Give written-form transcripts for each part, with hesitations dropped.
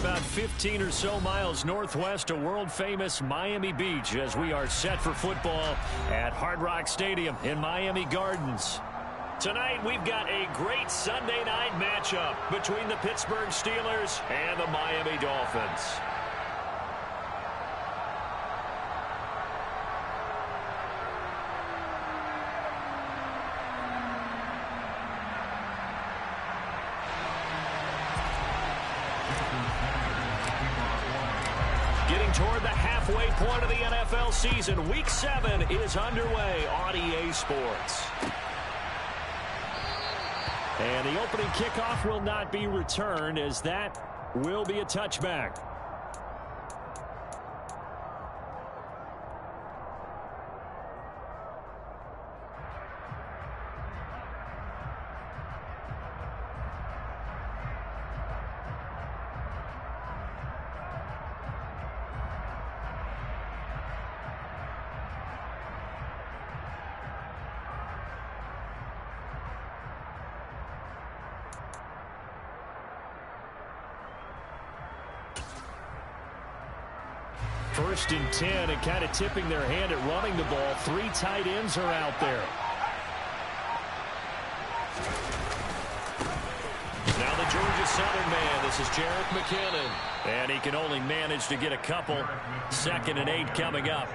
about 15 or so miles northwest of world-famous Miami Beach as we are set for football at Hard Rock Stadium in Miami Gardens. Tonight, we've got a great Sunday night matchup between the Pittsburgh Steelers and the Miami Dolphins. Getting toward the halfway point of the NFL season, Week 7 is underway on EA Sports. And the opening kickoff will not be returned, as that will be a touchback. First and 10, and kind of tipping their hand at running the ball. 3 tight ends are out there. Now the Georgia Southern man. This is Jerick McKinnon. And he can only manage to get a couple. 2nd and 8 coming up.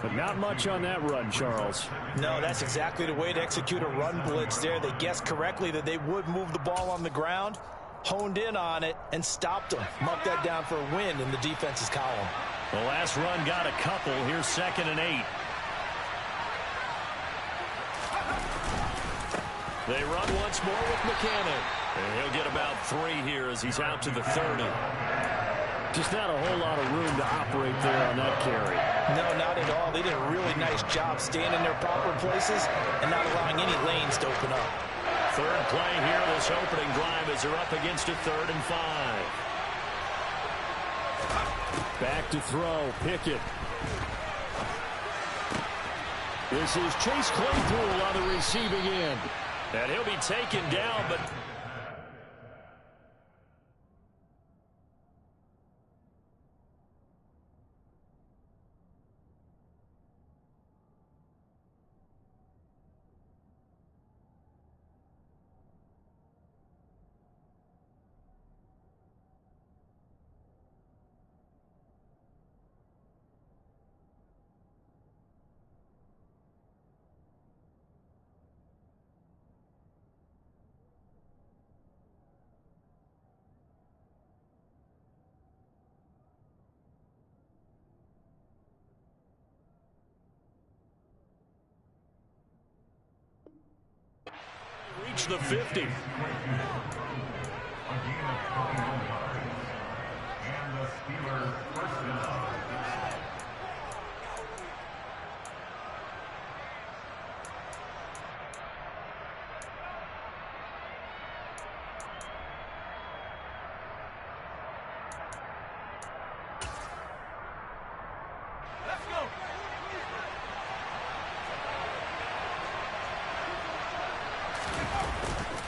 But not much on that run, Charles. No, that's exactly the way to execute a run blitz there. They guessed correctly that they would move the ball on the ground, honed in on it, and stopped them. Marked that down for a win in the defense's column. The last run got a couple. Here's 2nd and 8. They run once more with McKinnon. And he'll get about 3 here as he's out to the 30. Just not a whole lot of room to operate there on that carry. No, not at all. They did a really nice job staying in their proper places and not allowing any lanes to open up. Third play here, this opening drive, as they're up against a 3rd and 5. Back to throw, Pickett. This is Chase Claypool on the receiving end. And he'll be taken down, but reach the 50.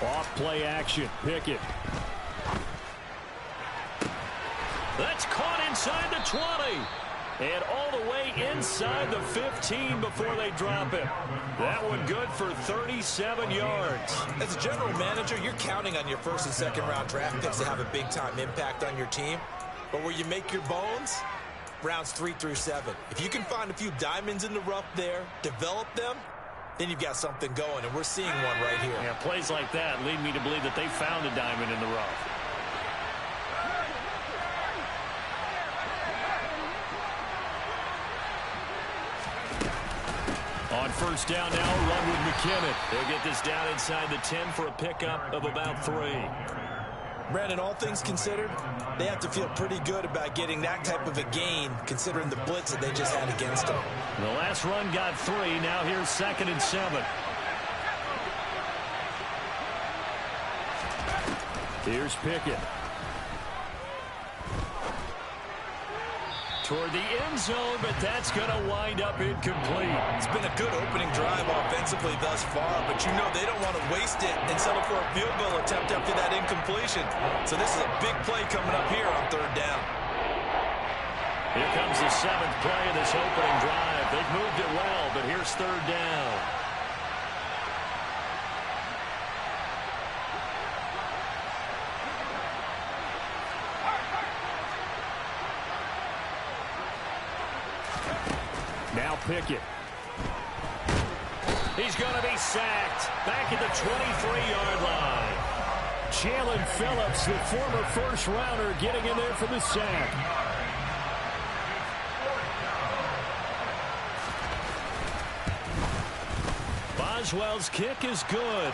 Off play action, Pickett. That's caught inside the 20. And all the way inside the 15 before they drop it. That one good for 37 yards. As a general manager, you're counting on your 1st and 2nd round draft picks to have a big-time impact on your team. But where you make your bones, rounds 3 through 7. If you can find a few diamonds in the rough there, develop them, then you've got something going, and we're seeing one right here. Yeah, plays like that lead me to believe that they found a diamond in the rough. On 1st down now, run with McKinnon. They'll get this down inside the 10 for a pickup of about 3. Brandon, all things considered, they have to feel pretty good about getting that type of a gain, considering the blitz that they just had against them. The last run got 3. Now here's 2nd and 7. Here's Pickett. toward the end zone, but that's going to wind up incomplete. It's been a good opening drive offensively thus far, but you know they don't want to waste it and settle for a field goal attempt after that incompletion. So this is a big play coming up here on third down. Here comes the 7th play of this opening drive. They've moved it well, but here's third down. Now Pickett. He's going to be sacked. Back at the 23-yard line. Jalen Phillips, the former first-rounder, getting in there for the sack. Boswell's kick is good.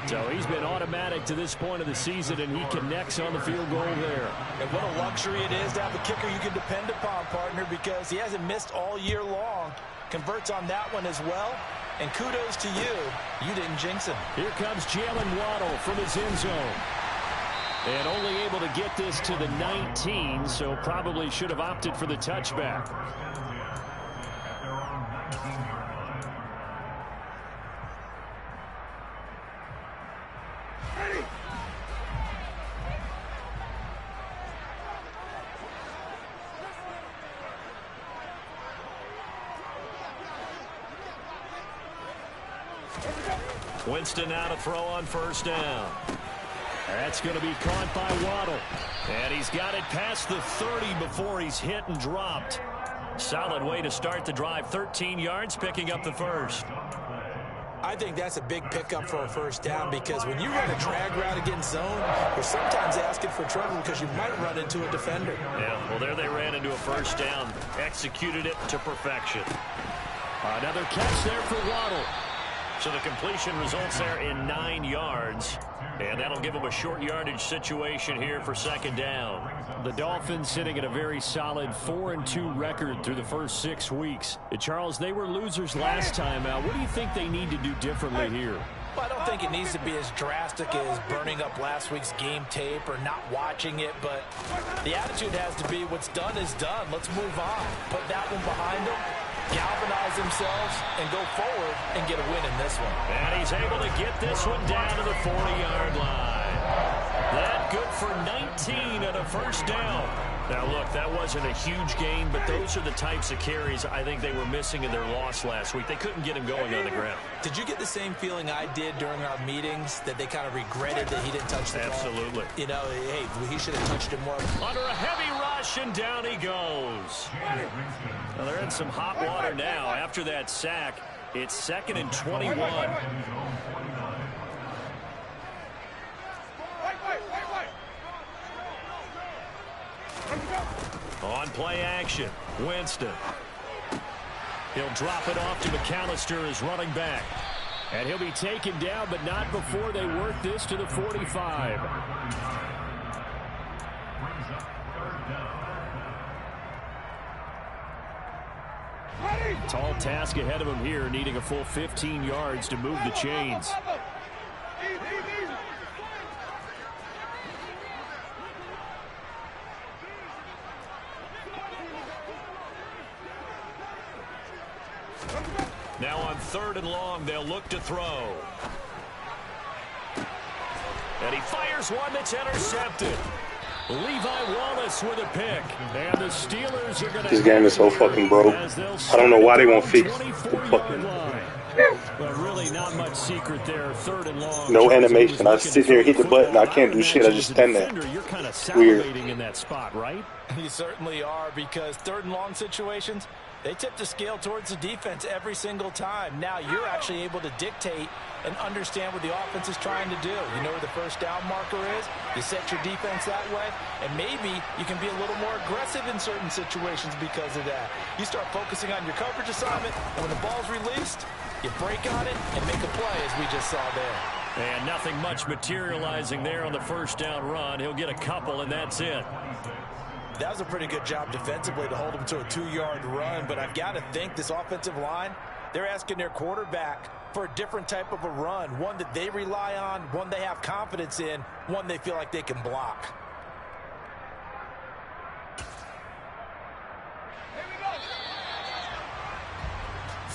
So he's been automatic to this point of the season, and he connects on the field goal there. And what a luxury it is to have a kicker you can depend upon, partner, because he hasn't missed all year long. Converts on that one as well. And kudos to you. You didn't jinx him. Here comes Jalen Waddle from his end zone. And only able to get this to the 19, so probably should have opted for the touchback. Winston now to throw on first down. That's going to be caught by Waddle. And he's got it past the 30 before he's hit and dropped. Solid way to start the drive. 13 yards, picking up the first. I think that's a big pickup for a first down, because when you run a drag route against zone, you're sometimes asking for trouble because you might run into a defender. Yeah, well, there they ran into a first down. Executed it to perfection. Another catch there for Waddle. So the completion results there in 9 yards. And that'll give them a short yardage situation here for second down. The Dolphins sitting at a very solid 4-2 record through the first 6 weeks. Charles, they were losers last time out. What do you think they need to do differently here? Well, I don't think it needs to be as drastic as burning up last week's game tape or not watching it, but the attitude has to be what's done is done. Let's move on. Put that one behind them, galvanize themselves, and go forward and get a win in this one. And he's able to get this one down to the 40-yard line. That good for 19 and a first down. Now, look, that wasn't a huge gain, but those are the types of carries I think they were missing in their loss last week. They couldn't get him going on the ground. Did you get the same feeling I did during our meetings, that they kind of regretted that he didn't touch the ball? Absolutely. You know, hey, he should have touched it more. Under a heavy rush, and down he goes. Well, they're in some hot water now. After that sack, it's 2nd and 21. On play action, Winston. He'll drop it off to McAllister as running back. And he'll be taken down, but not before they work this to the 45. Tall task ahead of him here, needing a full 15 yards to move the chains. Now on 3rd and long, they'll look to throw. And he fires one that's intercepted. Levi Wallace with a pick. And the Steelers are going to... This game is so fucking broke. I don't know why they won't fix the fucking... But really not much secret there. 3rd and long. No animation. I sit here, hit the button. I can't do shit. I just stand there. You're kind of salivating in that spot, right? You certainly are, because 3rd and long situations, they tip the scale towards the defense every single time. Now you're actually able to dictate and understand what the offense is trying to do. You know where the first down marker is. You set your defense that way, and maybe you can be a little more aggressive in certain situations because of that. You start focusing on your coverage assignment, and when the ball's released, you break on it and make a play, as we just saw there. And nothing much materializing there on the first down run. He'll get a couple, and that's it. That was a pretty good job defensively to hold him to a 2-yard run, but I've got to think this offensive line, they're asking their quarterback for a different type of a run, one that they rely on, one they have confidence in, one they feel like they can block.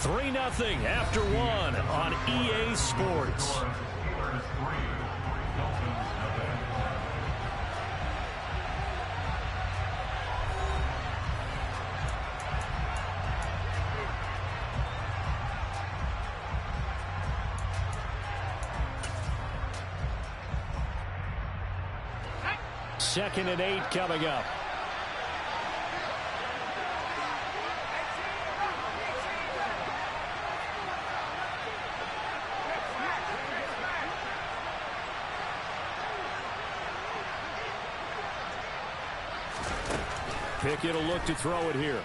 3-0 after one on EA Sports. Second and 8 coming up. Pickett will look to throw it here.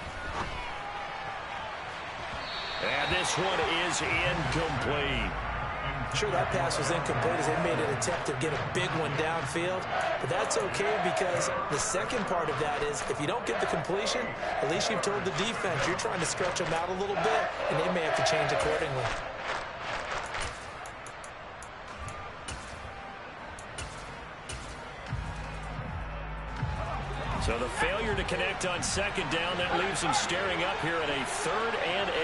And this one is incomplete. Sure, that pass was incomplete as they made an attempt to get a big one downfield. But that's okay because the second part of that is if you don't get the completion, at least you've told the defense you're trying to stretch them out a little bit, and they may have to change accordingly. So the failure to connect on second down, that leaves him staring up here at a 3rd and 8.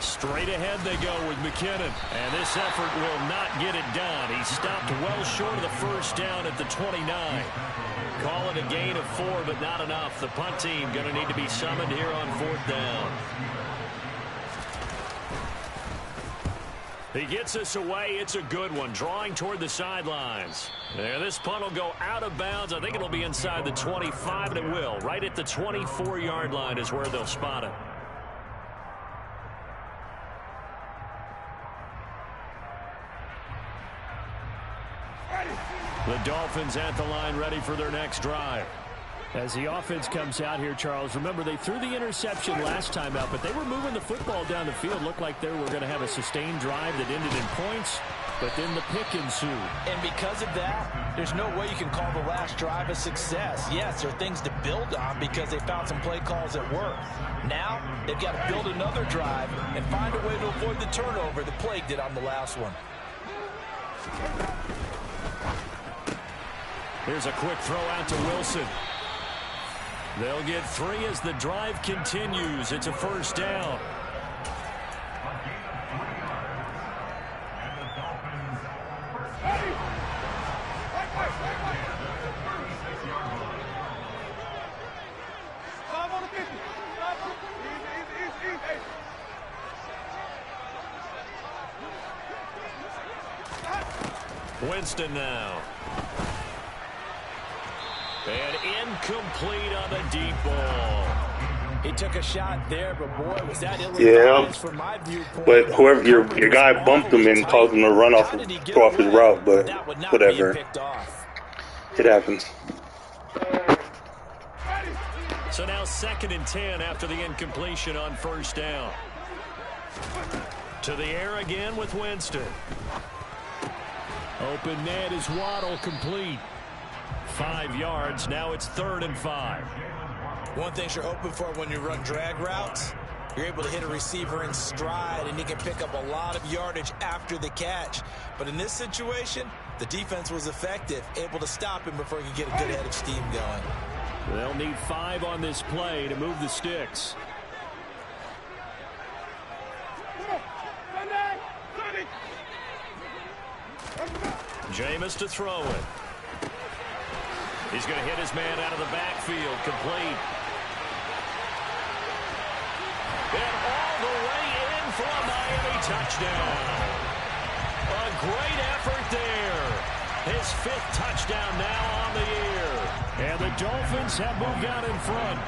Straight ahead they go with McKinnon. And this effort will not get it done. He stopped well short of the first down at the 29. Call it a gain of 4, but not enough. The punt team going to need to be summoned here on 4th down. He gets us away. It's a good one. Drawing toward the sidelines. There, this punt will go out of bounds. I think it'll be inside the 25, and it will. Right at the 24-yard line is where they'll spot it. The Dolphins at the line ready for their next drive. As the offense comes out here, Charles, remember they threw the interception last time out, but they were moving the football down the field. Looked like they were going to have a sustained drive that ended in points, but then the pick ensued. And because of that, there's no way you can call the last drive a success. Yes, there are things to build on because they found some play calls that work. Now, they've got to build another drive and find a way to avoid the turnover that plagued it on the last one. Here's a quick throw out to Wilson. They'll get 3 as the drive continues. It's a first down. Winston now. And incomplete on the deep ball. He took a shot there, but boy, was that ill-advised from my viewpoint. But whoever your guy bumped him and caused him to run off, go off his route. But whatever, it happens. So now 2nd and 10 after the incompletion on first down. To the air again with Winston. Open net is Waddle, complete. 5 yards. Now it's 3rd and 5. One thing you're hoping for when you run drag routes, you're able to hit a receiver in stride, and he can pick up a lot of yardage after the catch. But in this situation, the defense was effective, able to stop him before he could get a good head of steam going. They'll need 5 on this play to move the sticks. Jameis to throw it. He's going to hit his man out of the backfield, complete. And all the way in for a Miami touchdown. A great effort there. His 5th touchdown now on the year. And the Dolphins have moved out in front.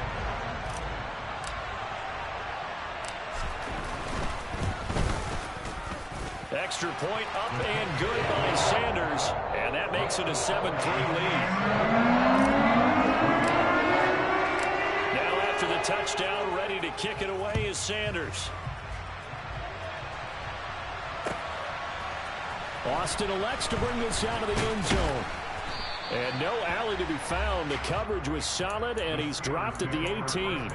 Extra point up and good by Sanders. And that makes it a 7-3 lead. Now after the touchdown, ready to kick it away is Sanders. Austin elects to bring this out of the end zone. And no alley to be found. The coverage was solid, and he's dropped at the 18.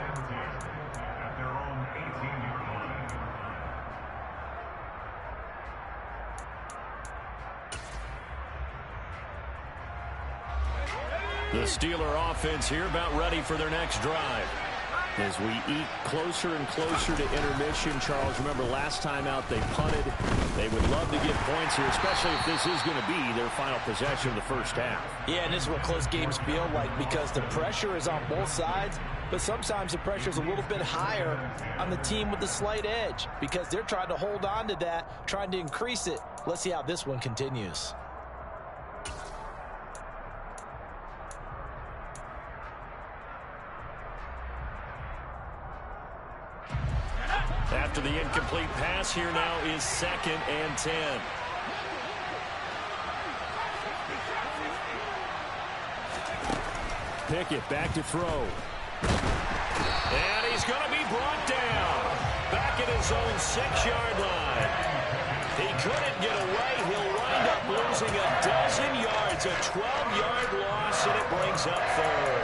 The Steeler offense here about ready for their next drive. As we eat closer and closer to intermission, Charles, remember last time out they punted. They would love to get points here, especially if this is going to be their final possession of the first half. Yeah, and this is what close games feel like because the pressure is on both sides, but sometimes the pressure is a little bit higher on the team with the slight edge because they're trying to hold on to that, trying to increase it. Let's see how this one continues. After the incomplete pass, here now is 2nd and 10. Pickett back to throw. And he's going to be brought down. Back at his own 6-yard line. He couldn't get away. He'll wind up losing a dozen yards. A 12-yard loss, and it brings up 3rd.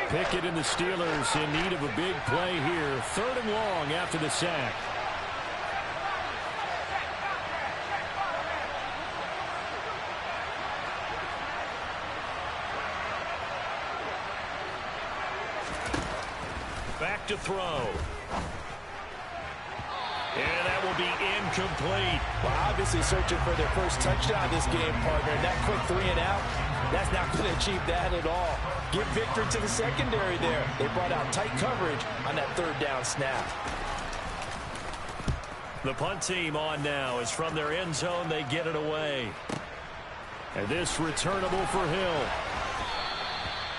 Pickett and the Steelers in need of a big play here. 3rd and long after the sack. Back to throw. And that will be incomplete. Well, obviously searching for their first touchdown this game, partner. That quick 3 and out, that's not going to achieve that at all. Give victory to the secondary there. They brought out tight coverage on that 3rd down snap. The punt team on now is from their end zone. They get it away. And this returnable for Hill.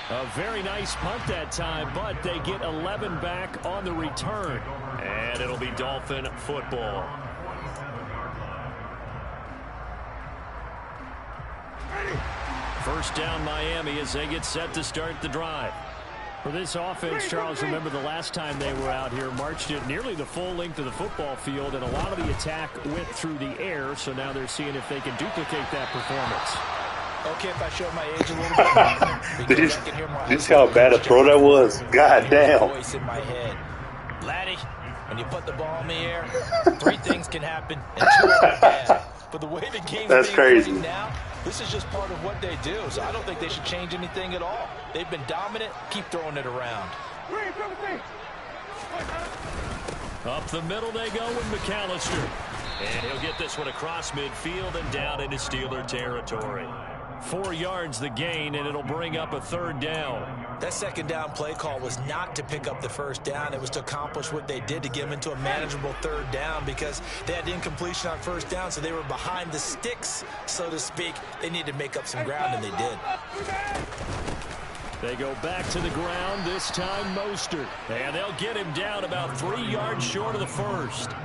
A very nice punt that time, but they get 11 back on the return. And it'll be Dolphin football. First down Miami as they get set to start the drive. For this offense, Charles, remember the last time they were out here, marched it nearly the full length of the football field, and a lot of the attack went through the air, so now they're seeing if they can duplicate that performance. Okay, if I show my age a little bit. Did you see how bad a throw that was? God damn. Voice in my head. Laddie, when you put the ball in the air, 3 things can happen, and 2 of them bad. But the way the game's That's being crazy. played now, this is just part of what they do. So I don't think they should change anything at all. They've been dominant. Keep throwing it around. Up the middle they go with McAllister. And he'll get this one across midfield and down into Steeler territory. 4 yards the gain, and it'll bring up a 3rd down. That 2nd down play call was not to pick up the 1st down. It was to accomplish what they did to get them into a manageable 3rd down because they had incompletion on 1st down, so they were behind the sticks, so to speak. They needed to make up some ground, and they did. They go back to the ground, this time Mostert. And they'll get him down about 3 yards short of the 1st.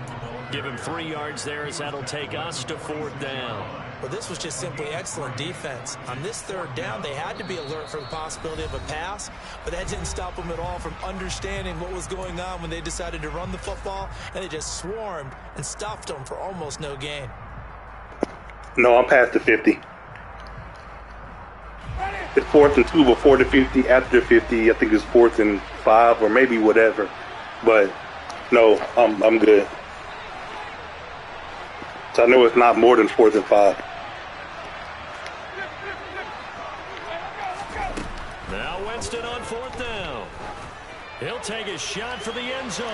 Give him 3 yards there as that'll take us to 4th down. Well, this was just simply excellent defense. On this 3rd down, they had to be alert for the possibility of a pass, but that didn't stop them at all from understanding what was going on when they decided to run the football, and they just swarmed and stuffed them for almost no gain. No, I'm past the 50. It's 4th and 2 before the 50. After the 50, I think it's 4th and 5 or maybe whatever. But no, I'm good. So I know it's not more than 4th and 5. Now Winston on 4th down. He'll take a shot for the end zone.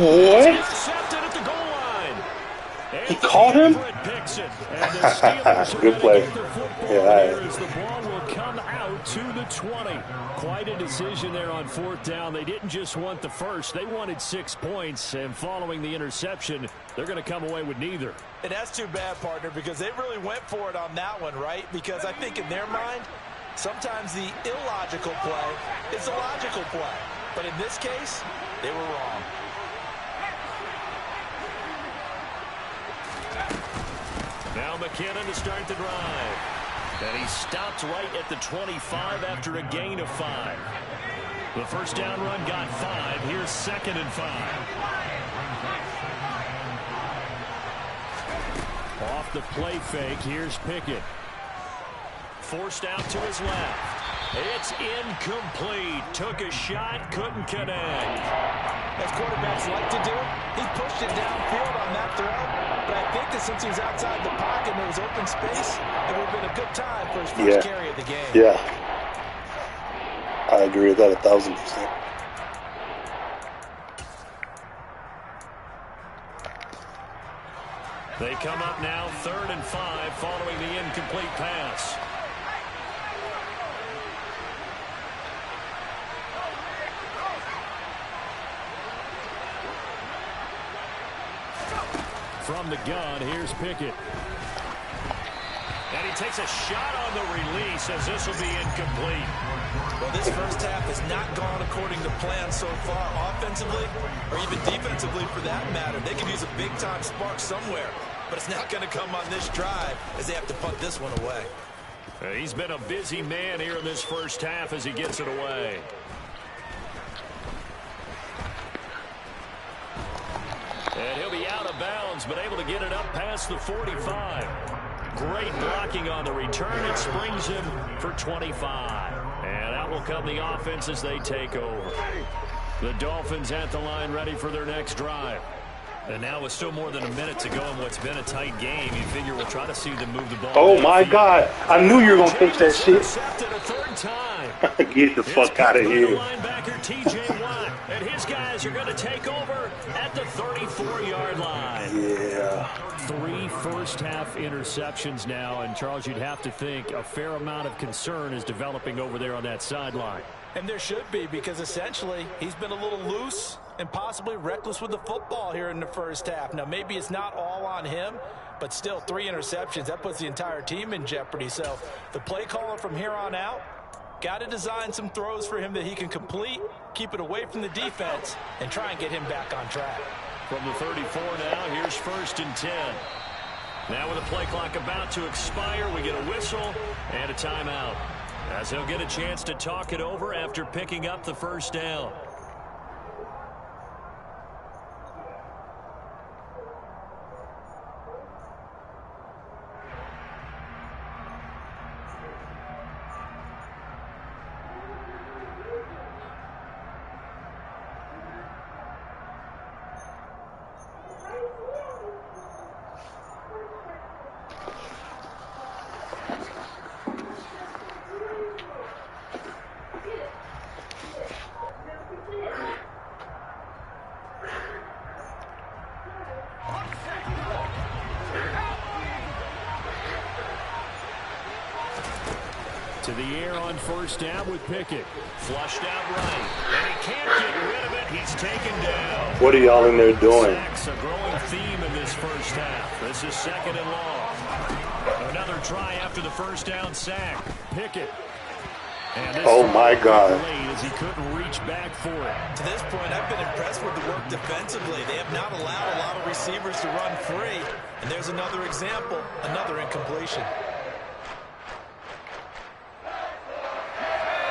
What? Intercepted at the goal line. He caught him? Picks it. And the Steelers Good play. Yeah, as the ball will come out to the 20. Quite a decision there on 4th down. They didn't just want the first. They wanted 6 points. And following the interception, they're going to come away with neither. And that's too bad, partner, because they really went for it on that one, right? Because I think in their mind, sometimes the illogical play is a logical play. But in this case, they were wrong. Now McKinnon to start the drive. And he stopped right at the 25 after a gain of 5. The first down run got 5. Here's 2nd and 5. Off the play fake, here's Pickett. Forced out to his left. It's incomplete. Took a shot, couldn't connect. As quarterbacks like to do, he pushed it downfield on that throw. But I think that since he was outside the pocket and there was open space, it would have been a good time for his first carry of the game. Yeah. I agree with that 1,000%. They come up now 3rd and 5 following the incomplete pass. From the gun, here's Pickett. And he takes a shot on the release as this will be incomplete. Well, this first half has not gone according to plan so far, offensively or even defensively for that matter. They could use a big-time spark somewhere, but it's not going to come on this drive as they have to punt this one away. He's been a busy man here in this first half as he gets it away. And he'll be out of bounds, but able to get it up past the 45. Great blocking on the return. It springs him for 25. And out will come the offense as they take over. The Dolphins at the line ready for their next drive. And now with still more than a minute to go in what's been a tight game, you figure we'll try to see them move the ball. Oh, my God. I knew you were going to catch that shit. Intercepted a third time. Get the fuck out of here. Linebacker T.J. Watt, and his guys are going to take over at the 34-yard line. Yeah. 3 first-half interceptions now, and Charles, you'd have to think a fair amount of concern is developing over there on that sideline. And there should be, because essentially he's been a little loose and possibly reckless with the football here in the first half. Now, maybe it's not all on him, but still 3 interceptions. That puts the entire team in jeopardy. So the play caller from here on out got to design some throws for him that he can complete, keep it away from the defense, and try and get him back on track. From the 34 now, here's 1st and 10. Now with the play clock about to expire, we get a whistle and a timeout, as he'll get a chance to talk it over after picking up the first down. To the air on 1st down with Pickett. Flushed out right. And he can't get rid of it. He's taken down. What are y'all in there doing? Sacks, a growing theme in this first half. This is 2nd and long. Another try after the first down sack. Pickett. And this Oh, my God. late as he couldn't reach back for it. To this point, I've been impressed with the work defensively. They have not allowed a lot of receivers to run free. And there's another example, another incompletion.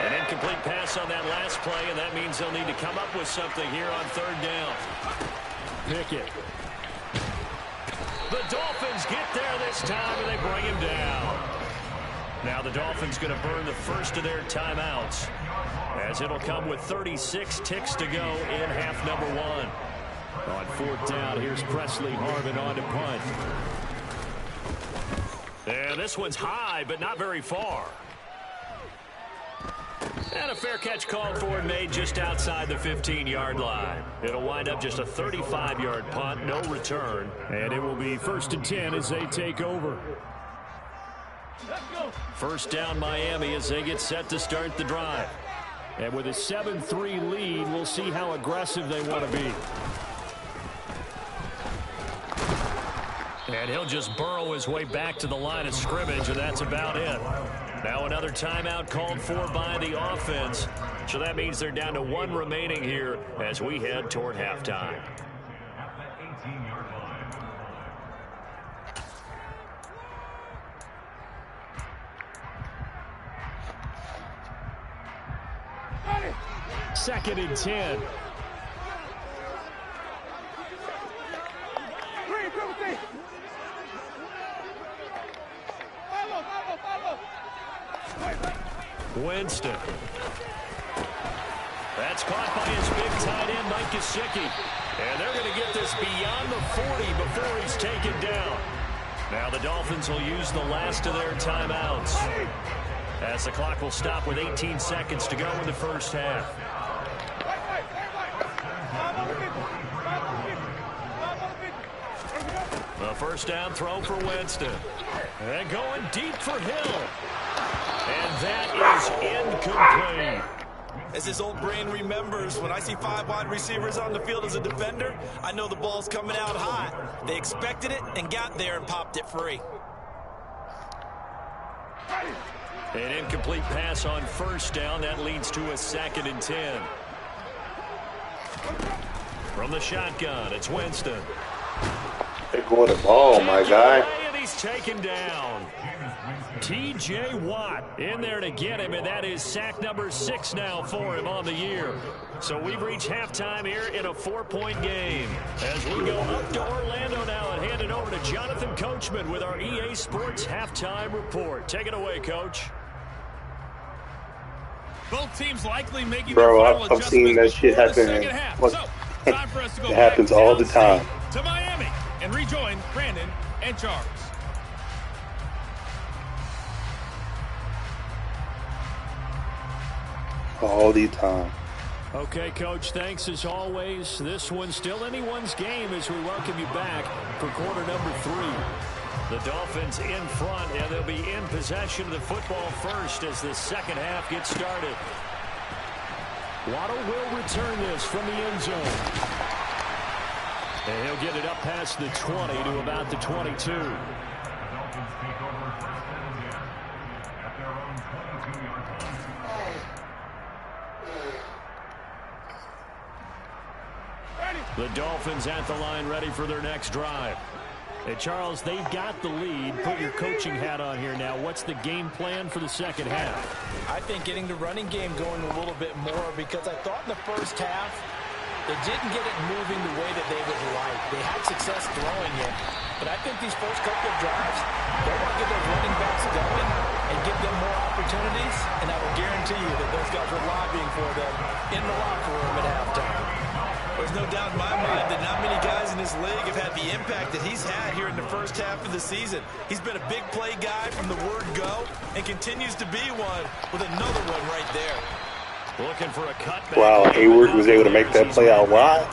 An incomplete pass on that last play, and that means they'll need to come up with something here on 3rd down. Pickett. The Dolphins get there this time, and they bring him down. Now the Dolphins going to burn the first of their timeouts, as it'll come with 36 ticks to go in half number 1. On 4th down, here's Presley Harvin on to punt. And this one's high, but not very far. And a fair catch called for and made just outside the 15-yard line. It'll wind up just a 35-yard punt, no return. And it will be 1st and 10 as they take over. First down Miami as they get set to start the drive. And with a 7-3 lead, we'll see how aggressive they want to be. And he'll just burrow his way back to the line of scrimmage, and that's about it. Now another timeout called for by the offense. So that means they're down to 1 remaining here as we head toward halftime. Second and 10. Winston. That's caught by his big tight end, Mike Gesicki. And they're going to get this beyond the 40 before he's taken down. Now the Dolphins will use the last of their timeouts. as the clock will stop with 18 seconds to go in the first half. A first down throw for Winston. And going deep for Hill. And that is incomplete. As his old brain remembers, when I see 5 wide receivers on the field as a defender, I know the ball's coming out hot. They expected it and got there and popped it free. An incomplete pass on first down. That leads to a 2nd and 10. From the shotgun, it's Winston. They're going to ball, my guy. And he's taken down. T.J. Watt in there to get him, and that is sack number 6 now for him on the year. So we've reached halftime here in a 4-point game. As we go up to Orlando now and hand it over to Jonathan Coachman with our EA Sports halftime report. Take it away, Coach. Both teams likely making Bro, I've seen that shit happen. It happens all the time. To Miami and rejoin Brandon and Charles. All the time. Okay, Coach, thanks as always. This one's still anyone's game as we welcome you back for quarter number 3. The Dolphins in front, and they'll be in possession of the football first as the second half gets started. Waddle will return this from the end zone. And he'll get it up past the 20 to about the 22. The Dolphins at the line ready for their next drive. Hey, Charles, they've got the lead. Put your coaching hat on here now. What's the game plan for the second half? I think getting the running game going a little bit more, because I thought in the first half they didn't get it moving the way that they would like. They had success throwing it, but I think these first couple of drives, they want to get those running backs going and give them more opportunities, and I will guarantee you that those guys were lobbying for them in the locker room at halftime. There's no doubt in my mind that not many guys in this league have had the impact that he's had here in the first half of the season. He's been a big play guy from the word go and continues to be one with another one right there. Looking for a cutback. Wow, Hayward was able to make that play out wide.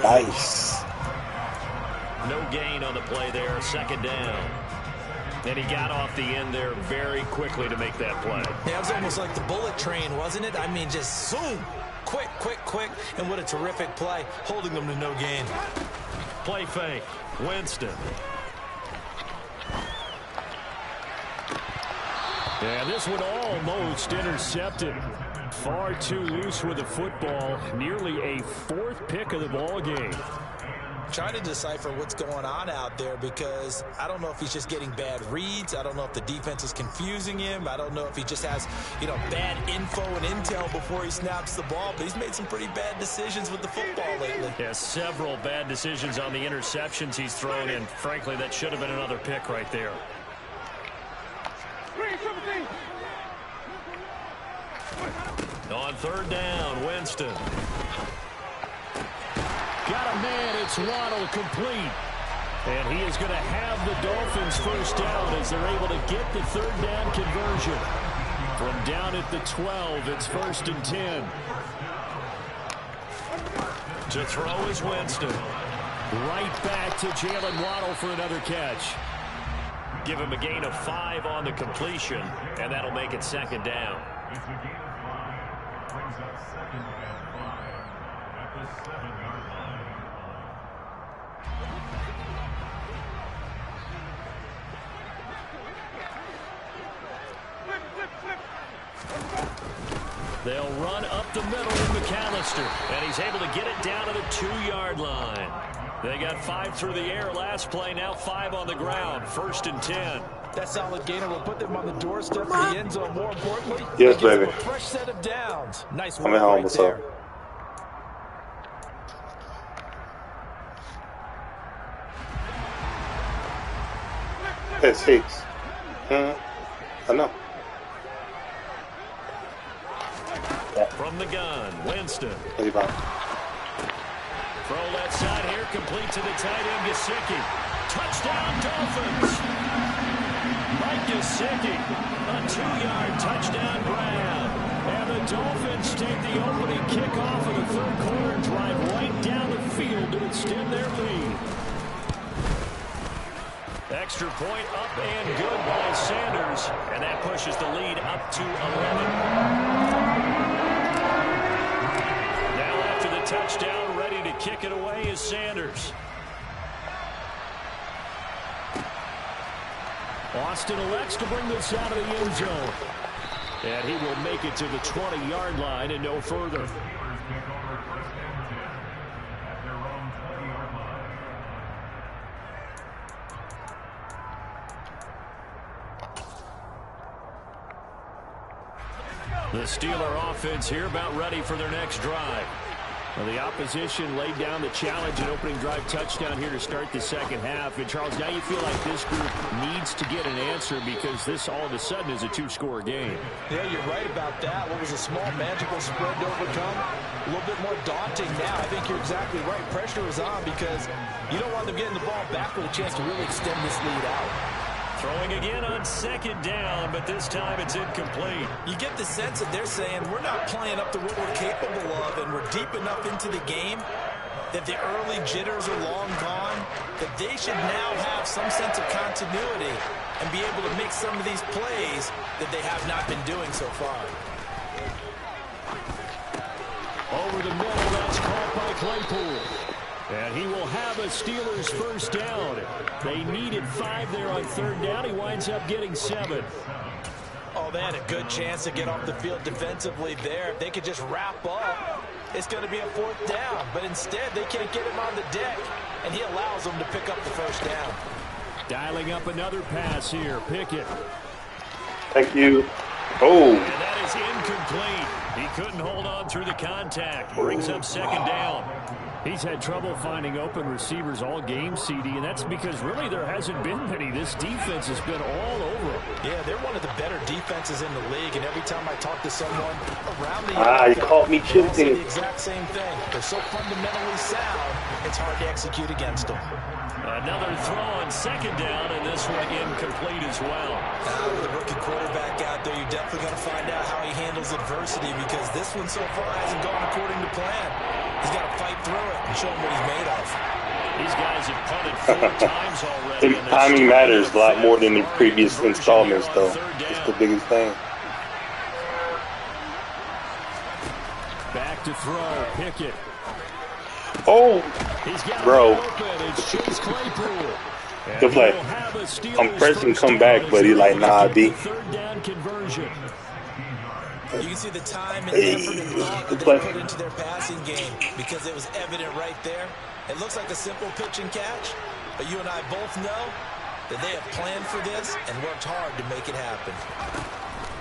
Nice. No gain on the play there, second down. And he got off the end there very quickly to make that play. Yeah, it was almost like the bullet train, wasn't it? I mean, just zoom. Quick, quick, quick, and what a terrific play, holding them to no gain. Play fake, Winston. And this one almost intercepted. Far too loose with the football. Nearly a 4th pick of the ball game. Trying to decipher what's going on out there, because I don't know if he's just getting bad reads. I don't know if the defense is confusing him. I don't know if he just has, bad info and intel before he snaps the ball. But he's made some pretty bad decisions with the football lately. Yeah, several bad decisions on the interceptions he's thrown in. Frankly, that should have been another pick right there. On third down, Winston. Got a man, it's Waddle, complete. And he is going to have the Dolphins first down as they're able to get the third down conversion. From down at the 12, it's 1st and 10. To throw is Winston. Right back to Jalen Waddle for another catch. Give him a gain of 5 on the completion, and that'll make it second down. They'll run up the middle with McAllister, and he's able to get it down to the 2-yard line. They got 5 through the air last play, now 5 on the ground, 1st and 10. That solid gainer will put them on the doorstep for the end zone. More importantly, yes, baby. A fresh set of downs. Nice work I'm at home, right there. It's 6. I know. From the gun, Winston. Throw left side here, complete to the tight end, Gesicki. Touchdown, Dolphins. Mike Gesicki, a 2-yard touchdown grab. And the Dolphins take the opening kickoff of the third quarter and drive right down the field to extend their lead. Extra point up and good by Sanders. And that pushes the lead up to 11. Now after the touchdown, ready to kick it away is Sanders. Austin elects to bring this out of the end zone. And he will make it to the 20-yard line and no further. The Steeler offense here about ready for their next drive. Well, the opposition laid down the challenge and opening drive touchdown here to start the second half. And, Charles, now you feel like this group needs to get an answer because this all of a sudden is a 2-score game. Yeah, you're right about that. What was a small magical spread to overcome, a little bit more daunting now. I think you're exactly right. Pressure is on because you don't want them getting the ball back with a chance to really extend this lead out. Throwing again on second down, but this time it's incomplete. You get the sense that they're saying we're not playing up to what we're capable of, and we're deep enough into the game that the early jitters are long gone, that they should now have some sense of continuity and be able to make some of these plays that they have not been doing so far. Over the middle, that's caught by Claypool. And he will have a Steelers first down. They needed 5 there on third down. He winds up getting 7. Oh, they had a good chance to get off the field defensively there. If they could just wrap up, it's going to be a 4th down. But instead, they can't get him on the deck, and he allows them to pick up the first down. Dialing up another pass here. Pickett. Thank you. Oh. And that is incomplete. He couldn't hold on through the contact. Brings up second down. He's had trouble finding open receivers all game, CD, and that's because really there hasn't been many. This defense has been all over him. Yeah, they're one of the better defenses in the league, and every time I talk to someone around the you caught me they all say cheating. the exact same thing. They're so fundamentally sound, it's hard to execute against them. Another throw on second down, and this one incomplete as well. With a rookie quarterback out there, you're definitely going to find out how he handles adversity because this one so far hasn't gone according to plan. He's got to fight through it and show him what he's made of. These guys have punted 4 times already. Timing matters a lot more than the previous installments, though. It's the biggest thing. Back to throw, Pickett. Oh, He's got bro. It's Chase Claypool. Good play. I'm pressing come back, but he's like, nah, B. Third down conversion. You can see the time and effort and thought that they put into their passing game because it was evident right there. It looks like a simple pitch and catch, but you and I both know that they have planned for this and worked hard to make it happen.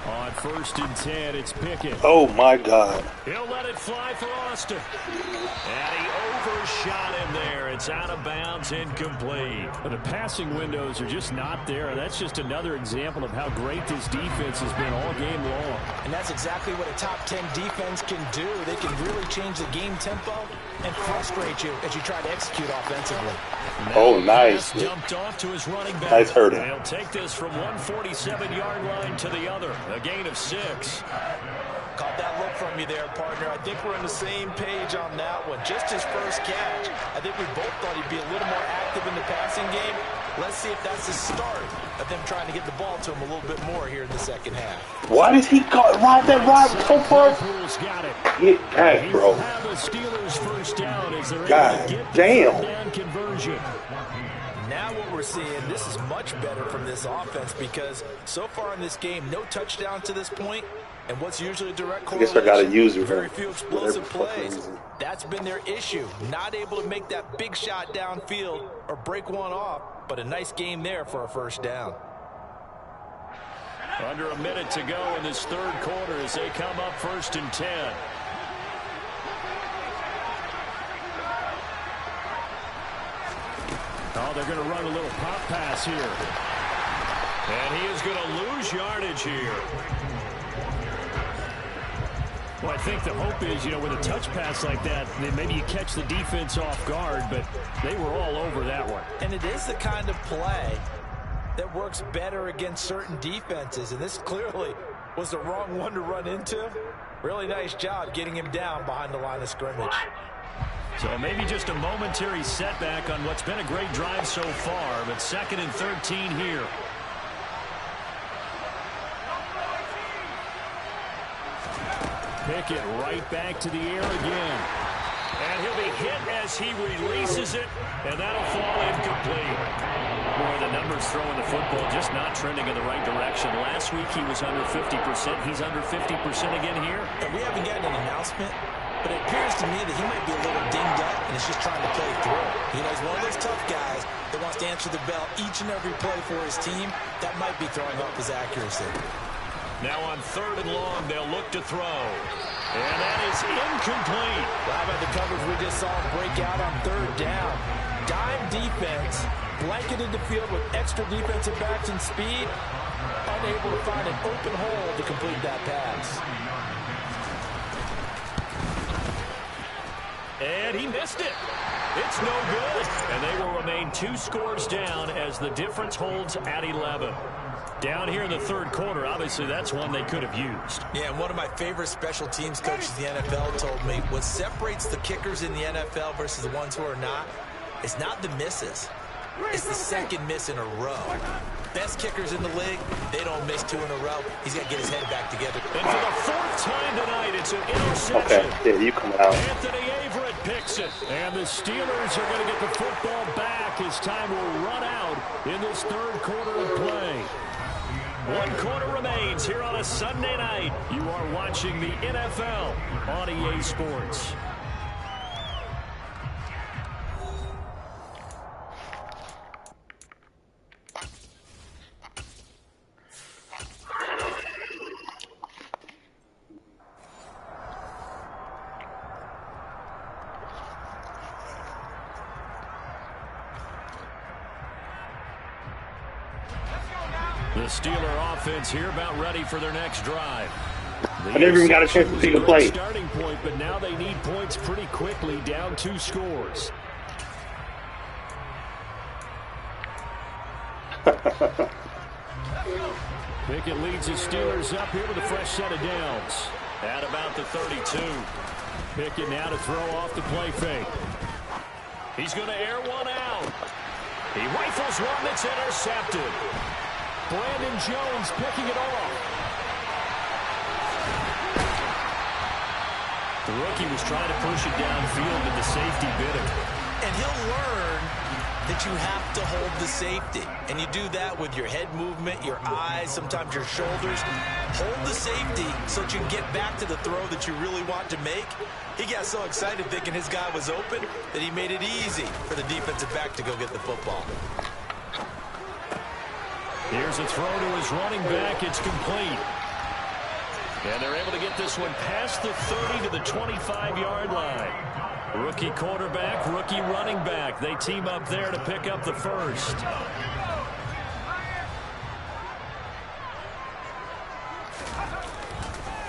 On 1st and 10, it's Pickett. Oh, my God. He'll let it fly for Austin. And he overshot him there. It's out of bounds, incomplete. The passing windows are just not there. That's just another example of how great this defense has been all game long. And that's exactly what a top 10 defense can do. They can really change the game tempo and frustrate you as you try to execute offensively. Oh, nice. Dumped off to his running back. Nice hurdle. He'll take this from 147-yard line to the other. A gain of 6. Caught that look from you there, partner. I think we're on the same page on that one. Just his first catch. I think we both thought he'd be a little more active in the passing game. Let's see if that's the start of them trying to get the ball to him a little bit more here in the second half. Why did he ride that ride so far? Got it. Get back, bro. Have a Steelers first down as they're God able to get damn. the down conversion. Now what we're seeing, this is much better from this offense because so far in this game, no touchdown to this point, and what's usually a direct correlation, I gotta use it, very bro. few explosive Whatever plays. reason. That's been their issue, not able to make that big shot downfield or break one off, but a nice game there for a first down. Under a minute to go in this third quarter as they come up 1st and 10. Oh, they're going to run a little pop pass here. And he is going to lose yardage here. Well, I think the hope is, with a touch pass like that, then maybe you catch the defense off guard, but they were all over that one. And it is the kind of play that works better against certain defenses, and this clearly was the wrong one to run into. Really nice job getting him down behind the line of scrimmage. So maybe just a momentary setback on what's been a great drive so far, but 2nd and 13 here. Pickett right back to the air again. And he'll be hit as he releases it, and that'll fall incomplete. Boy, the numbers throwing the football just not trending in the right direction. Last week he was under 50%. He's under 50% again here. And we haven't gotten an announcement, but it appears to me that he might be a little dinged up and is just trying to play through. You know, he's one of those tough guys that wants to answer the bell each and every play for his team. That might be throwing off his accuracy. Now on 3rd and long, they'll look to throw. And that is incomplete. Well, how about the coverage we just saw break out on 3rd down? Dime defense, blanketed the field with extra defensive backs and speed, unable to find an open hole to complete that pass. And he missed it. It's no good. And they will remain 2 scores down as the difference holds at 11. Down here in the 3rd quarter, obviously that's one they could have used. Yeah, and one of my favorite special teams coaches in the NFL told me what separates the kickers in the NFL versus the ones who are not, it's not the misses. It's the 2nd miss in a row. Best kickers in the league, they don't miss 2 in a row. He's got to get his head back together. And for the 4th time tonight, it's an interception. Okay, yeah, you come out. Anthony Averett picks it. And the Steelers are going to get the football back as time will run out in this 3rd quarter of play. 1 quarter remains here on a Sunday night. You are watching the NFL on EA Sports. The Steeler offense here about ready for their next drive. I never even got a chance to see the play. Starting point, but now they need points pretty quickly, down 2 scores. Pickett leads his Steelers up here with a fresh set of downs. At about the 32. Pickett now to throw off the play fake. He's going to air one out. He rifles one that's intercepted. Brandon Jones picking it off. The rookie was trying to push it downfield, but the safety bit him. And he'll learn that you have to hold the safety. And you do that with your head movement, your eyes, sometimes your shoulders. Hold the safety so that you can get back to the throw that you really want to make. He got so excited thinking his guy was open that he made it easy for the defensive back to go get the football. Here's a throw to his running back. It's complete. And they're able to get this one past the 30 to the 25-yard line. Rookie quarterback, rookie running back. They team up there to pick up the first.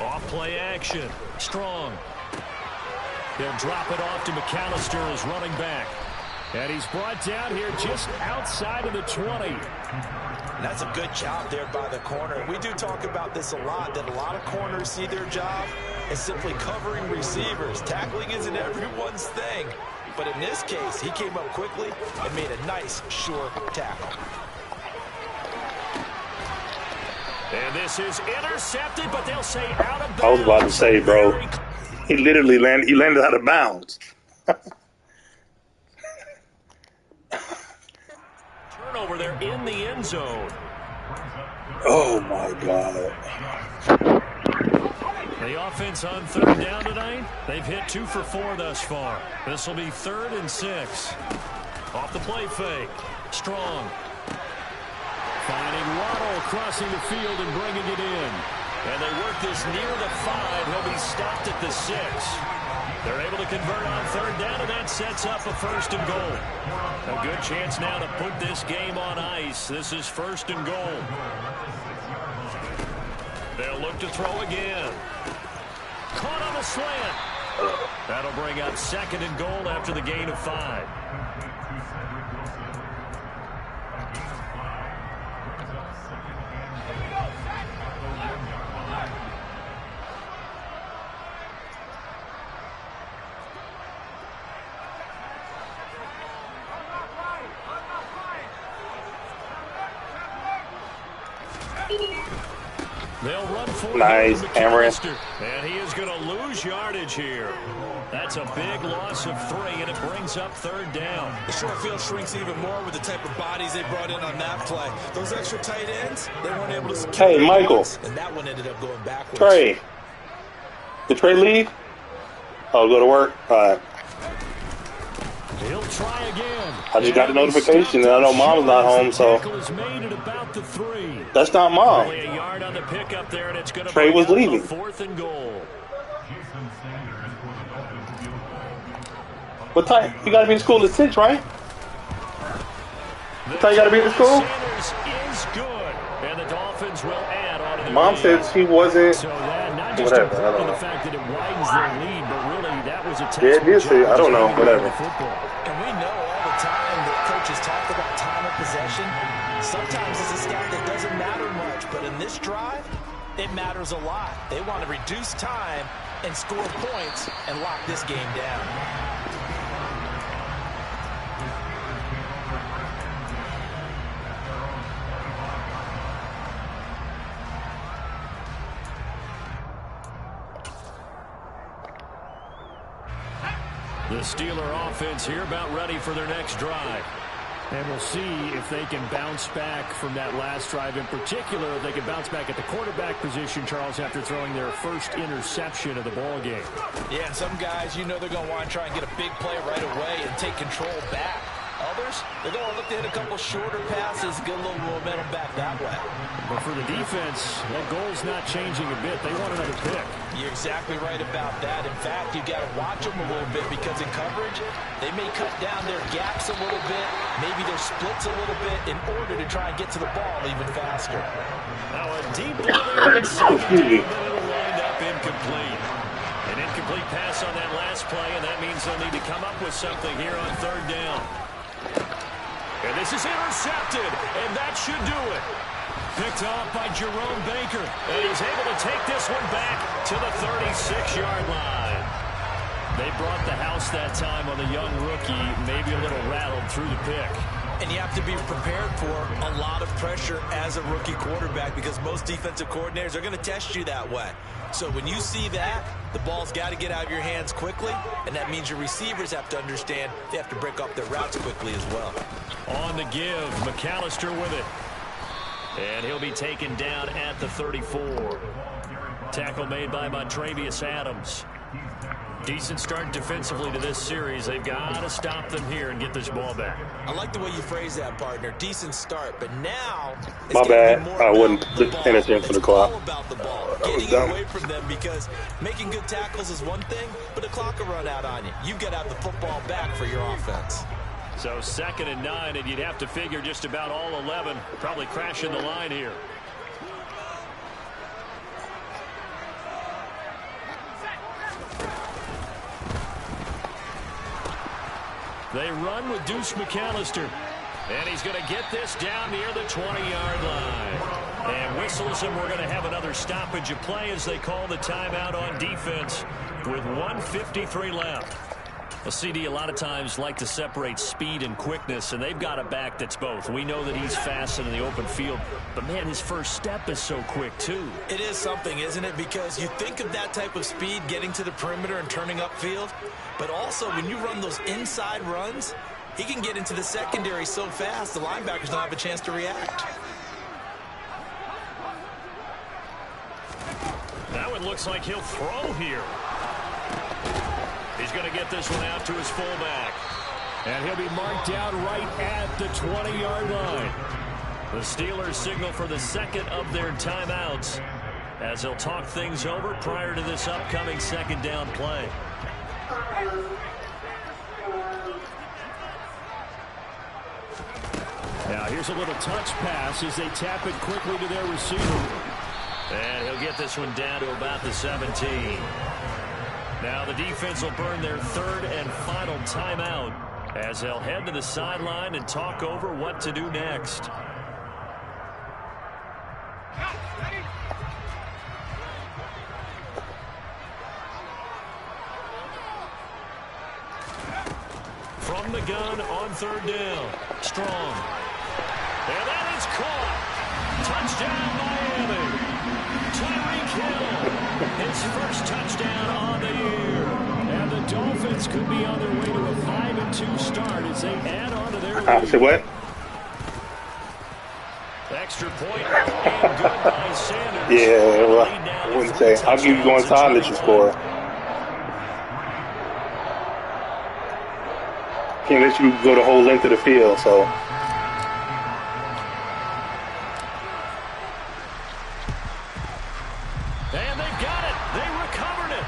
Off play action. Strong. They'll drop it off to McAllister as running back. And he's brought down here just outside of the 20. That's a good job there by the corner. We do talk about this a lot, that a lot of corners see their job as simply covering receivers. Tackling isn't everyone's thing. But in this case, he came up quickly and made a nice, sure tackle. And this is intercepted, but they'll say out of bounds. I was about to say, bro, he literally landed out of bounds. Turnover there in the end zone. Oh, my God. The offense on 3rd down tonight, they've hit 2 for 4 thus far. This will be 3rd and 6. Off the play fake. Strong. Finding Waddle crossing the field and bringing it in. And they work this near the 5. He'll be stopped at the 6. They're able to convert on 3rd down, and that sets up a 1st and goal. A good chance now to put this game on ice. This is 1st and goal. They'll look to throw again. Caught on a slant. That'll bring up 2nd and goal after the gain of 5. They'll run for nice, hammering. And he is going to lose yardage here. That's a big loss of 3, and it brings up 3rd down. The short field shrinks even more with the type of bodies they brought in on that play. Those extra tight ends, they weren't able to secure. Hey, Michael. And that one ended up going backwards. Trey. Did Trey leave? Oh, go to work? All right. He'll try again. I just got the notification, and I know Mom's not home, so that's not Mom. Only a yard on the pickup there, and it's going to Trey was leaving. 4th and goal. What time? You got to be in school at 6, right? What time you got to be at school? Is good, and the Dolphins will add on to the Mom said she wasn't. So that not just whatever. I don't know. The fact that it widens their lead, but really that was a Yeah, it did say. I don't know. Whatever. And we know all the time that coaches talk about time of possession. Sometimes it's a stat that doesn't matter much, but in this drive, it matters a lot. They want to reduce time and score points and lock this game down. The Steeler offense here about ready for their next drive. And we'll see if they can bounce back from that last drive. In particular, if they can bounce back at the quarterback position, Charles, after throwing their first interception of the ball game. Yeah, and some guys, you know they're going to want to try and get a big play right away and take control back. Others, they're going to look to hit a couple shorter passes, get a little momentum back that way. But for the defense, that goal's not changing a bit. They want another pick. You're exactly right about that. In fact, you've got to watch them a little bit because in coverage, they may cut down their gaps a little bit, maybe their splits a little bit in order to try and get to the ball even faster. Now a deep delivery, it'll wind up incomplete. An incomplete pass on that last play, and that means they'll need to come up with something here on 3rd down. And this is intercepted, and that should do it. Picked off by Jerome Baker, and he's able to take this one back to the 36-yard line. They brought the house that time on the young rookie, maybe a little rattled through the pick. And you have to be prepared for a lot of pressure as a rookie quarterback because most defensive coordinators are going to test you that way. So when you see that, the ball's got to get out of your hands quickly, and that means your receivers have to understand they have to break up their routes quickly as well. On the give, McAllister with it. And he'll be taken down at the 34. Tackle made by Montravius Adams. Decent start defensively to this series. They've got to stop them here and get this ball back. I like the way you phrase that, partner. Decent start, but now it's my bad. I wasn't paying attention for the clock. All about the ball. Getting away from them because making good tackles is one thing, but the clock will run out on you. You've got to have the football back for your offense. So 2nd and 9, and you'd have to figure just about all 11 probably crashing the line here. They run with Deuce McAllister. And he's going to get this down near the 20-yard line. And whistles, and we're going to have another stoppage of play as they call the timeout on defense with 1:53 left. Well, CD, a lot of times like to separate speed and quickness, and they've got a back that's both. We know that he's fast and in the open field, but, man, his first step is so quick, too. It is something, isn't it? Because you think of that type of speed getting to the perimeter and turning upfield, but also when you run those inside runs, he can get into the secondary so fast the linebackers don't have a chance to react. Now it looks like he'll throw here. He's going to get this one out to his fullback. And he'll be marked down right at the 20-yard line. The Steelers signal for the second of their timeouts as they'll talk things over prior to this upcoming 2nd down play. Now here's a little touch pass as they tap it quickly to their receiver. And he'll get this one down to about the 17. Now the defense will burn their 3rd and final timeout as they'll head to the sideline and talk over what to do next. gun on third down. Strong. And that is caught. Touchdown, Miami. Tyreek Hill, his first touchdown on the year. And the Dolphins could be on their way to a 5-2 start as they add on to their lead. Say what? Extra point and good by Sanders. Yeah, well, I wouldn't say. I'll give you going time that you score. Can't let you go the whole length of the field, so. And they've got it. They recovered it.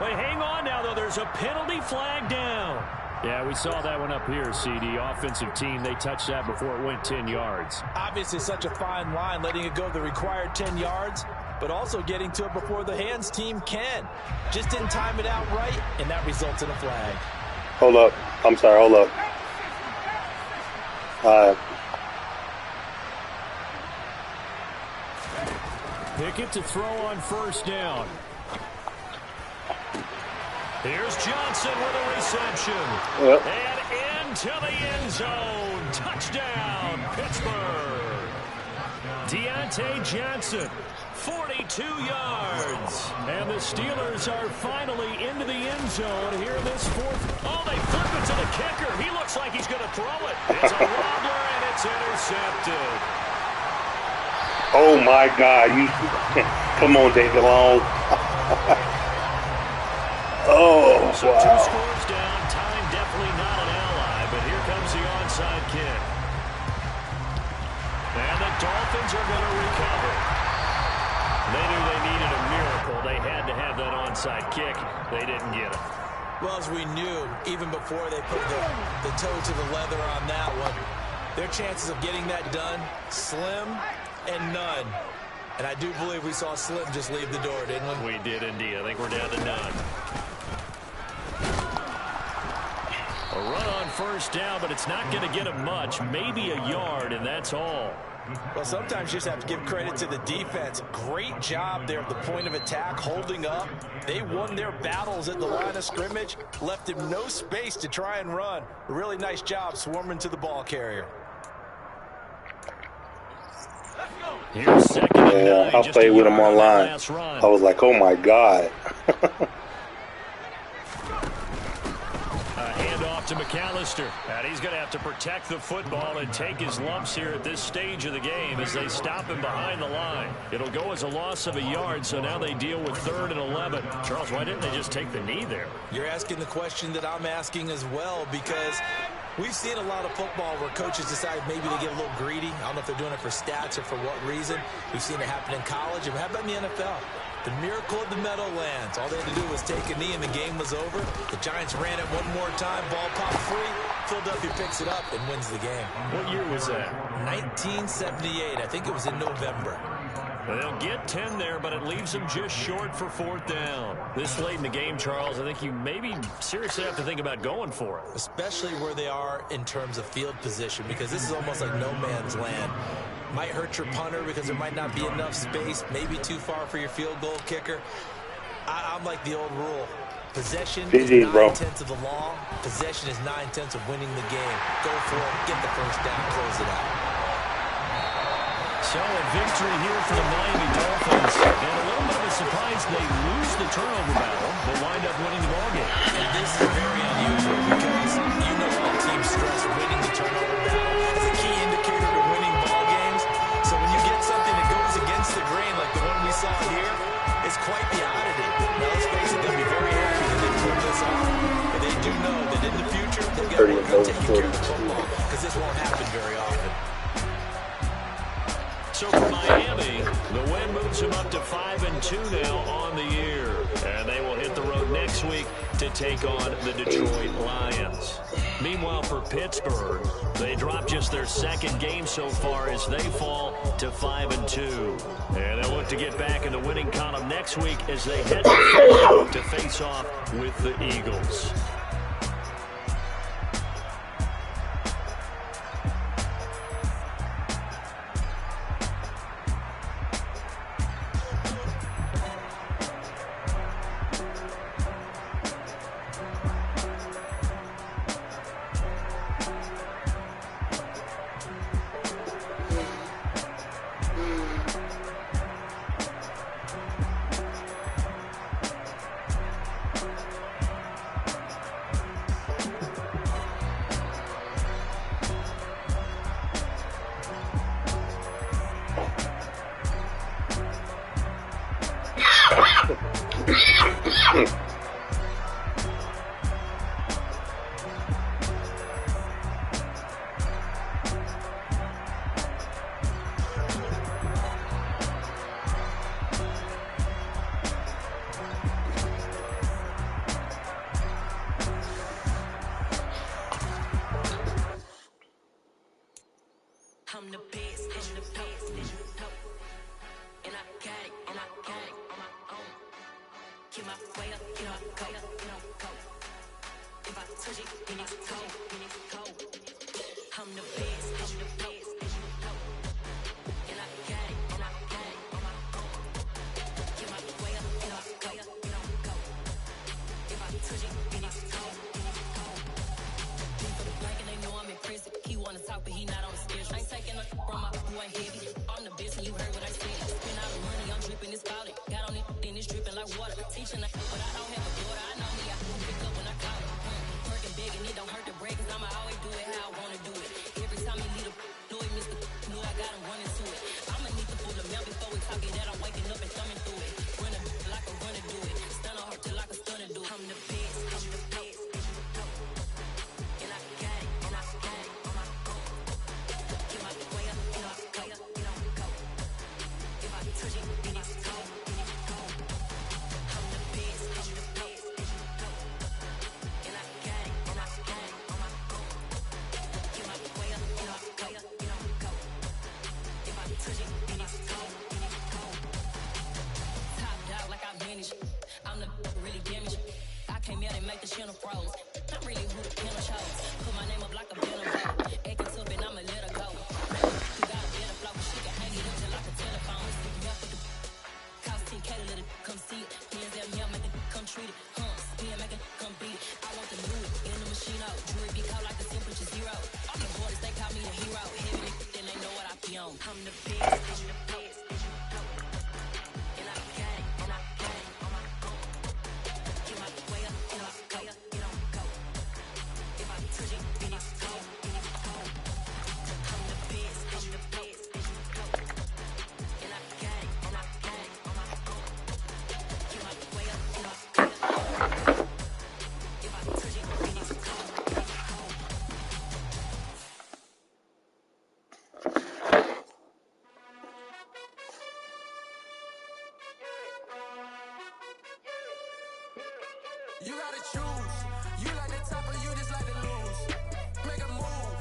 But hang on now, though. There's a penalty flag down. Yeah, we saw that one up here, CD. Offensive team, they touched that before it went 10 yards. Obviously such a fine line, letting it go the required 10 yards, but also getting to it before the hands team can. Just didn't time it out right, and that results in a flag. Hold up. I'm sorry, hold up. Pickett to throw on first down. Here's Johnson with a reception. Yep. And into the end zone. Touchdown, Pittsburgh. Deontay Johnson, 42 yards. And the Steelers are finally into the end zone here in this fourth. Oh, they flip it to the kicker. He looks like he's going to throw it. It's a wobbler, and it's intercepted. Oh, my God. You come on, David Long. Oh, so wow. 2 scores down. Time definitely not an ally, but here comes the onside kick. And the Dolphins are going to recover. They knew they needed a miracle. They had to have that onside kick. They didn't get it. Well, as we knew, even before they put the toe to the leather on that one, their chances of getting that done, slim and none. And I do believe we saw Slim just leave the door, didn't we? We did indeed. I think we're down to none. A run on first down, but it's not going to get him much. Maybe a yard, and that's all. Well, sometimes you just have to give credit to the defense. Great job there at the point of attack, holding up. They won their battles at the line of scrimmage, left him no space to try and run. A really nice job swarming to the ball carrier. Here's second and 9, I played with him online. I was like, oh, my God. To McAllister. And he's going to have to protect the football and take his lumps here at this stage of the game as they stop him behind the line. It'll go as a loss of a yard, so now they deal with 3rd and 11. Charles, why didn't they just take the knee there? You're asking the question that I'm asking as well, because we've seen a lot of football where coaches decide maybe they get a little greedy. I don't know if they're doing it for stats or for what reason. We've seen it happen in college. And how about in the NFL? The miracle of the Meadowlands. All they had to do was take a knee and the game was over. The Giants ran it one more time. Ball popped free. Philadelphia picks it up and wins the game. What year was that? 1978. I think it was in November. They'll get 10 there, but it leaves them just short for 4th down. This late in the game, Charles, I think you maybe seriously have to think about going for it. Especially where they are in terms of field position, because this is almost like no man's land. Might hurt your punter because there might not be enough space, maybe too far for your field goal kicker. I'm like the old rule. Possession is 9/10 of the law. Possession is 9/10 of winning the game. Go for it, get the first down, close it out. So a victory here for the Miami Dolphins. And a little bit of a surprise, they lose the turnover battle, but wind up winning the ballgame. And this is very unusual because you know all teams stress winning the turnover battle as a key indicator to winning ball games. So when you get something that goes against the grain like the one we saw here, it's quite the oddity. Now let's face it, they'll be very happy that they pulled this off. But they do know that in the future, they've got to work on taking care of the football because this won't happen very often. So for Miami, the win moves them up to 5-2 now on the year. And they will hit the road next week to take on the Detroit Lions. Meanwhile, for Pittsburgh, they drop just their 2nd game so far as they fall to 5-2. And they'll look to get back in the winning column next week as they head to face off with the Eagles. I'm the best, I'm the best, and I got it, and I got it on my own. Get my way up, get my go, go. If I touch it, then it's cold, then it's cold. I'm the best, and I got it, and I got it on my own. Get my way up, get my go. If I touch it, then it's cold, then it's cold. Been for the blank and they know I'm impressive. He wanna talk, but he not on the schedule. Ain't taking a from my boy heavy. I'm the best, and you heard what I said. Spend all the money, I'm dripping, it's falling. Got on it, then it's dripping like water. Teaching, but I don't have a daughter. I know me, I can pick up when I call it. Working big and it don't hurt the break, cause I'ma always do it how I wanna do it. Every time he lead a know it, Mr. Know I got him running to it. I'ma need to pull the mail before we talk it that I'm waking up and thumbing through it. Running like a runner do it. Stun on her till like a stunner do it. I'm the best, and I got it, and I got it on my own. Get my way up, get my go. If I touch it, then it's cold, then it's cold. I'm the best, and I got it, and I got it on my own. Get my way up, get my go. If I touch it, then it's cold, then it's cold. Top dog like I manage. I'm the really damaged. I came out and make the channel froze. I'm really who the piano chose. Put my name up like a banner bow. Acting tough and I'ma let her go. You got a better flow, she can hang it up just like a telephone. Yeah, for the cost 10K to let it come see it. Hands at me, I make it come treat it. Spin, make it come beat it. I want to do it in the machine out. Jewelry be cold like the temperature zero. All the borders, they call me the hero. Heavy, then they know what I be on. I'm the best, and I got it, and I got it on my own. Get my way up, get my go. If I touch it, then it's cold, then it's cold. I'm the best, and I got it, and I got it on my own. Get my way up, get my go. If I touch it, then it's cold, then it's cold. You gotta choose. You like the top or you just like to lose. Make a move.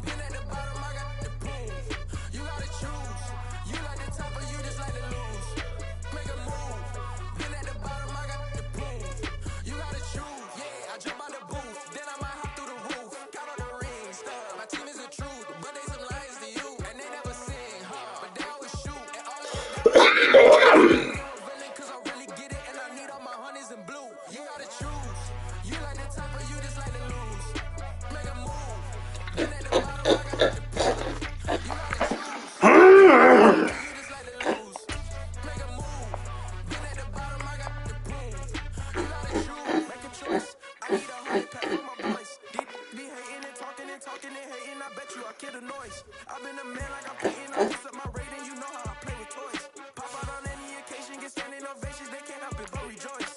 Been at the bottom, I got the proof. You gotta choose. You like the top or you just like to lose. Make a move. Been at the bottom, I got the proof. You gotta choose. Yeah, I jump out the booth. Then I might hop through the roof. Got on the ring, stuff. My team is the truth, but they some liars to you. And they never sing, but they always shoot. And all of it, cause I really get it. And I need all my honeys in blue. You gotta choose. You like the top or you just like to lose. Make a move. Been at the bottom, I got the proof. You gotta choose. You just like to lose. Make a move. Been at the bottom, I got the proof. You gotta choose. Make a choice. I need a honey pack for my boys. Be hating and talking and hating. I bet you I kill the noise. I've been a man like I'm paying. I boost up my rating. You know how I play with toys. Pop out on any occasion, get standing ovations. They can't help it but rejoice.